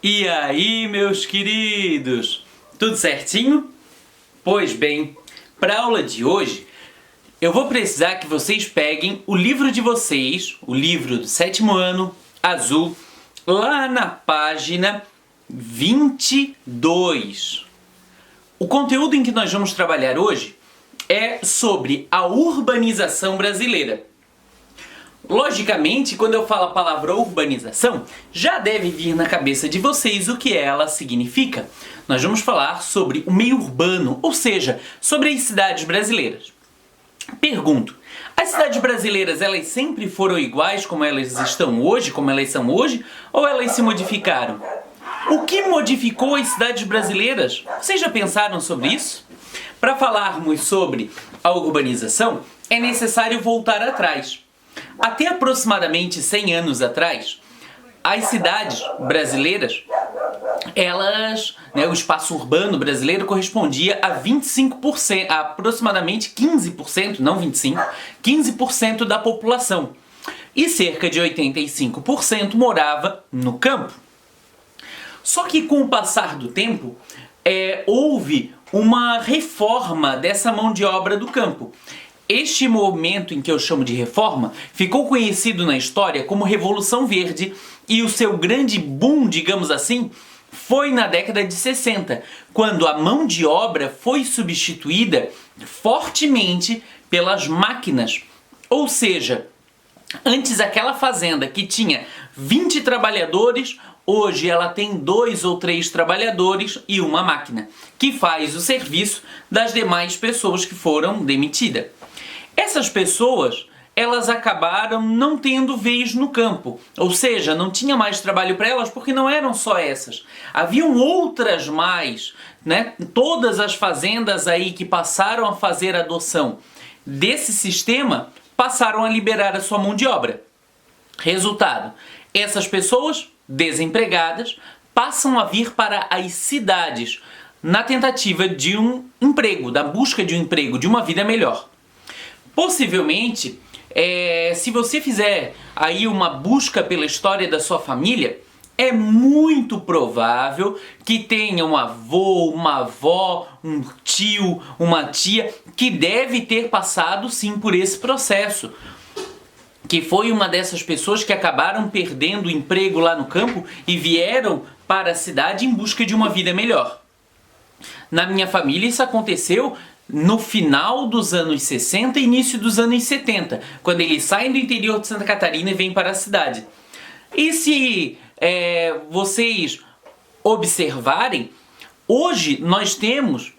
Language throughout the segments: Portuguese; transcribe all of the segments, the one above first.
E aí, meus queridos? Tudo certinho? Pois bem, para a aula de hoje, eu vou precisar que vocês peguem o livro de vocês, o livro do 7º ano, azul, lá na página 22. O conteúdo em que nós vamos trabalhar hoje é sobre a urbanização brasileira. Logicamente, quando eu falo a palavra urbanização, já deve vir na cabeça de vocês o que ela significa. Nós vamos falar sobre o meio urbano, ou seja, sobre as cidades brasileiras. Pergunto, as cidades brasileiras, elas sempre foram iguais como elas estão hoje, como elas são hoje, ou elas se modificaram? O que modificou as cidades brasileiras? Vocês já pensaram sobre isso? Para falarmos sobre a urbanização, é necessário voltar atrás. Até aproximadamente 100 anos atrás, as cidades brasileiras, o espaço urbano brasileiro correspondia a 25%, a aproximadamente 15%, não 25%, 15% da população. E cerca de 85% morava no campo. Só que com o passar do tempo, houve uma reforma dessa mão de obra do campo. Este momento em que eu chamo de reforma ficou conhecido na história como Revolução Verde e o seu grande boom, digamos assim, foi na década de 60, quando a mão de obra foi substituída fortemente pelas máquinas. Ou seja, antes aquela fazenda que tinha 20 trabalhadores, hoje ela tem 2 ou 3 trabalhadores e uma máquina, que faz o serviço das demais pessoas que foram demitidas. Essas pessoas, elas acabaram não tendo vez no campo, ou seja, não tinha mais trabalho para elas porque não eram só essas. Haviam outras mais, né? Todas as fazendas aí que passaram a fazer a adoção desse sistema passaram a liberar a sua mão de obra. Resultado, essas pessoas desempregadas passam a vir para as cidades na tentativa de um emprego, da busca de um emprego, de uma vida melhor. Possivelmente, se você fizer aí uma busca pela história da sua família, é muito provável que tenha um avô, uma avó, um tio, uma tia que deve ter passado sim por esse processo. Que foi uma dessas pessoas que acabaram perdendo o emprego lá no campo e vieram para a cidade em busca de uma vida melhor. Na minha família isso aconteceu no final dos anos 60 e início dos anos 70, quando eles saem do interior de Santa Catarina e vêm para a cidade. E se vocês observarem, hoje nós temos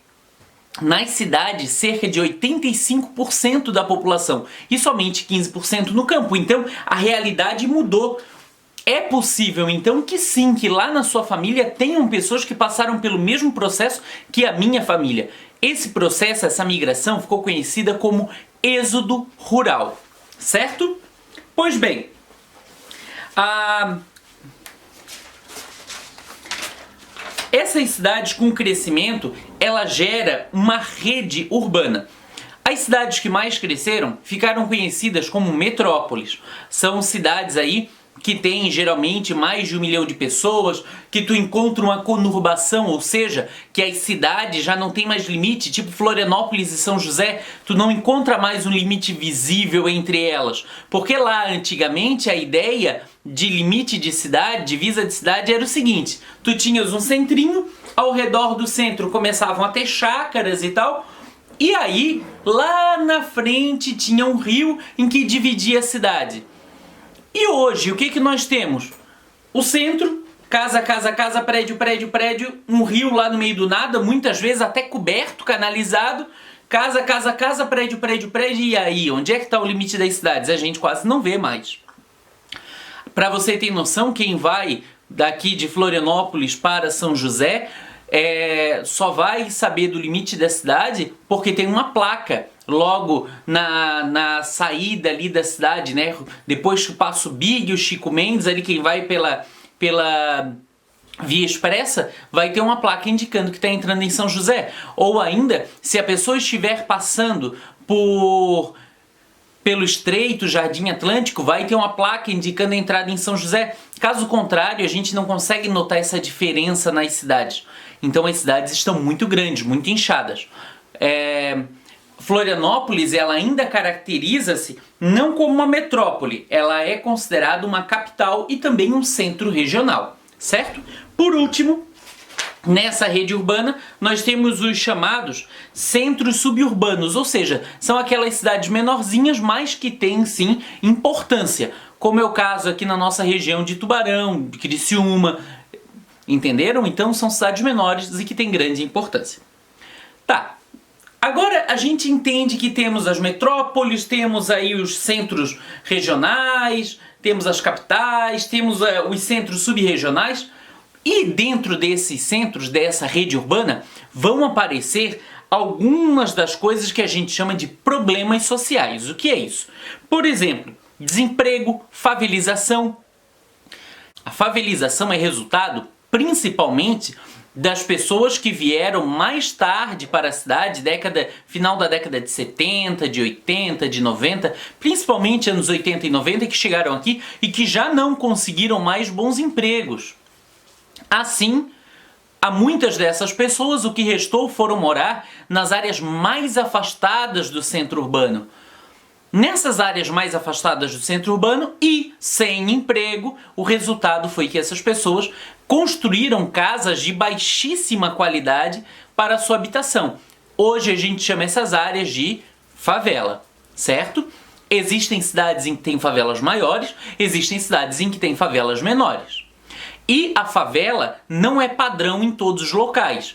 nas cidades cerca de 85% da população e somente 15% no campo. Então a realidade mudou. É possível então que sim, que lá na sua família tenham pessoas que passaram pelo mesmo processo que a minha família. Esse processo, essa migração, ficou conhecida como êxodo rural, certo? Pois bem, essas cidades com crescimento, ela gera uma rede urbana. As cidades que mais cresceram ficaram conhecidas como metrópoles. São cidades aí que tem geralmente mais de 1 milhão de pessoas, que tu encontra uma conurbação, ou seja, que as cidades já não tem mais limite, tipo Florianópolis e São José, tu não encontra mais um limite visível entre elas. Porque lá, antigamente, a ideia de limite de cidade, divisa de cidade, era o seguinte: tu tinhas um centrinho, ao redor do centro começavam a ter chácaras e tal, e aí, lá na frente tinha um rio em que dividia a cidade. E hoje, o que nós temos? O centro, casa, casa, casa, prédio, prédio, prédio, um rio lá no meio do nada, muitas vezes até coberto, canalizado, casa, casa, casa, prédio, prédio, prédio, e aí? Onde é que está o limite das cidades? A gente quase não vê mais. Para você ter noção, quem vai daqui de Florianópolis para São José, só vai saber do limite da cidade porque tem uma placa logo na saída ali da cidade, né? Depois que passa o Big, o Chico Mendes, ali quem vai pela via expressa, vai ter uma placa indicando que está entrando em São José. Ou ainda, se a pessoa estiver passando por pelo Estreito, Jardim Atlântico, vai ter uma placa indicando a entrada em São José. Caso contrário, a gente não consegue notar essa diferença nas cidades. Então as cidades estão muito grandes, muito inchadas. Florianópolis, ela ainda caracteriza-se não como uma metrópole, ela é considerada uma capital e também um centro regional, certo? Por último, nessa rede urbana, nós temos os chamados centros suburbanos, ou seja, são aquelas cidades menorzinhas, mas que têm sim importância, como é o caso aqui na nossa região de Tubarão, de Criciúma, entenderam? Então são cidades menores e que têm grande importância. Tá, agora a gente entende que temos as metrópoles, temos aí os centros regionais, temos as capitais, temos os centros subregionais. E dentro desses centros, dessa rede urbana, vão aparecer algumas das coisas que a gente chama de problemas sociais. O que é isso? Por exemplo, desemprego, favelização. A favelização é resultado principalmente das pessoas que vieram mais tarde para a cidade, final da década de 70, de 80, de 90, principalmente anos 80 e 90, que chegaram aqui e que já não conseguiram mais bons empregos. Assim, a muitas dessas pessoas o que restou foram morar nas áreas mais afastadas do centro urbano. Nessas áreas mais afastadas do centro urbano e sem emprego, o resultado foi que essas pessoas construíram casas de baixíssima qualidade para sua habitação. Hoje a gente chama essas áreas de favela, certo? Existem cidades em que tem favelas maiores, existem cidades em que tem favelas menores. E a favela não é padrão em todos os locais.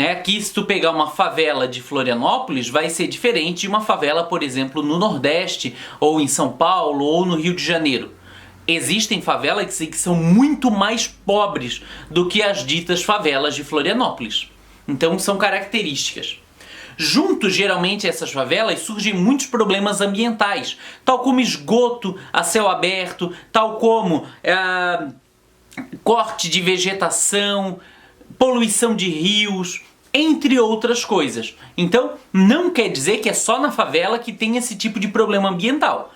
Aqui, se tu pegar uma favela de Florianópolis, vai ser diferente de uma favela, por exemplo, no Nordeste, ou em São Paulo, ou no Rio de Janeiro. Existem favelas que são muito mais pobres do que as ditas favelas de Florianópolis. Então, são características. Junto, geralmente, a essas favelas surgem muitos problemas ambientais, tal como esgoto a céu aberto, tal como corte de vegetação, poluição de rios, entre outras coisas. Então, não quer dizer que é só na favela que tem esse tipo de problema ambiental.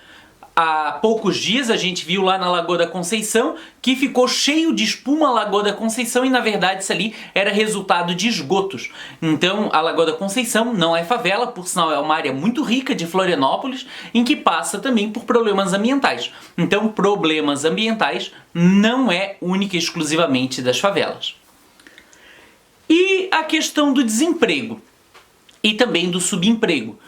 Há poucos dias a gente viu lá na Lagoa da Conceição que ficou cheio de espuma a Lagoa da Conceição e na verdade isso ali era resultado de esgotos. Então a Lagoa da Conceição não é favela, por sinal é uma área muito rica de Florianópolis em que passa também por problemas ambientais. Então problemas ambientais não é única e exclusivamente das favelas. E a questão do desemprego e também do subemprego.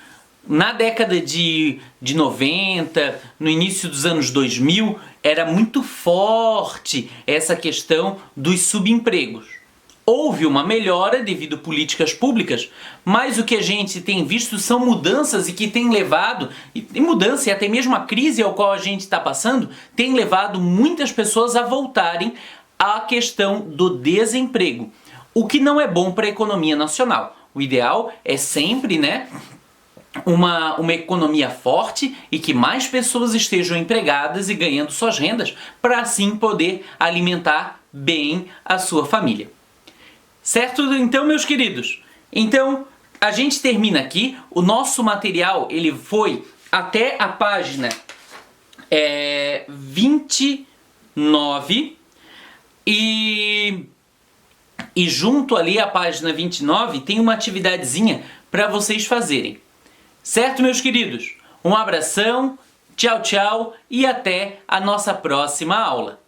Na década de 90, no início dos anos 2000, era muito forte essa questão dos subempregos. Houve uma melhora devido a políticas públicas, mas o que a gente tem visto são mudanças e que tem levado, e mudança e até mesmo a crise ao qual a gente está passando, tem levado muitas pessoas a voltarem à questão do desemprego, o que não é bom para a economia nacional. O ideal é sempre, uma economia forte e que mais pessoas estejam empregadas e ganhando suas rendas para assim poder alimentar bem a sua família. Certo? Então, meus queridos, a gente termina aqui. O nosso material ele foi até a página 29 e junto ali à página 29 tem uma atividadezinha para vocês fazerem. Certo, meus queridos? Um abração, tchau, tchau e até a nossa próxima aula.